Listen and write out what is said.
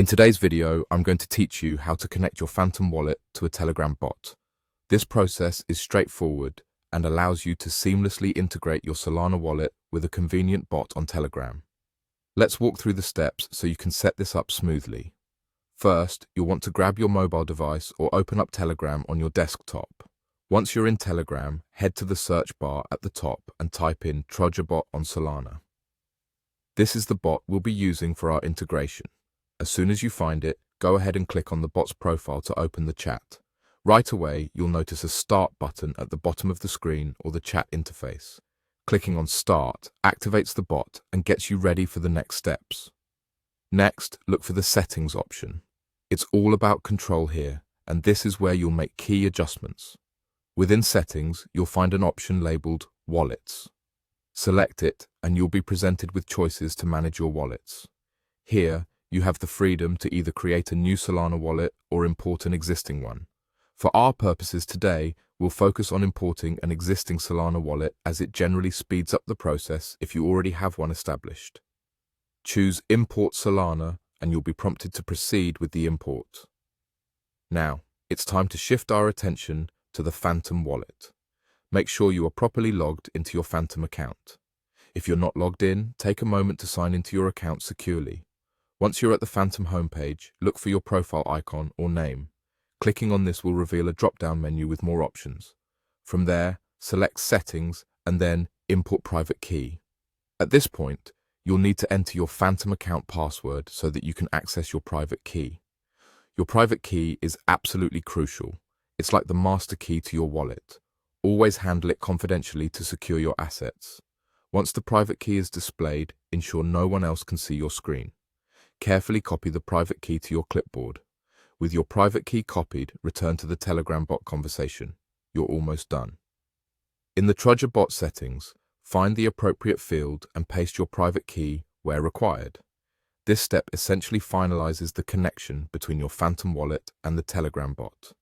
In today's video, I'm going to teach you how to connect your Phantom wallet to a Telegram bot. This process is straightforward and allows you to seamlessly integrate your Solana wallet with a convenient bot on Telegram. Let's walk through the steps so you can set this up smoothly. First, you'll want to grab your mobile device or open up Telegram on your desktop. Once you're in Telegram, head to the search bar at the top and type in TrojaBot on Solana. This is the bot we'll be using for our integration. As soon as you find it, go ahead and click on the bot's profile to open the chat. Right away, you'll notice a Start button at the bottom of the screen or the chat interface. Clicking on Start activates the bot and gets you ready for the next steps. Next, look for the Settings option. It's all about control here, and this is where you'll make key adjustments. Within Settings, you'll find an option labeled Wallets. Select it, and you'll be presented with choices to manage your wallets. Here, you have the freedom to either create a new Solana wallet or import an existing one. For our purposes today, we'll focus on importing an existing Solana wallet as it generally speeds up the process if you already have one established. Choose Import Solana and you'll be prompted to proceed with the import. Now, it's time to shift our attention to the Phantom wallet. Make sure you are properly logged into your Phantom account. If you're not logged in, take a moment to sign into your account securely. Once you're at the Phantom homepage, look for your profile icon or name. Clicking on this will reveal a drop-down menu with more options. From there, select Settings and then Import Private Key. At this point, you'll need to enter your Phantom account password so that you can access your private key. Your private key is absolutely crucial. It's like the master key to your wallet. Always handle it confidentially to secure your assets. Once the private key is displayed, ensure no one else can see your screen. Carefully copy the private key to your clipboard. With your private key copied, return to the Telegram bot conversation. You're almost done. In the TrojaBot settings, find the appropriate field and paste your private key where required. This step essentially finalizes the connection between your Phantom wallet and the Telegram bot.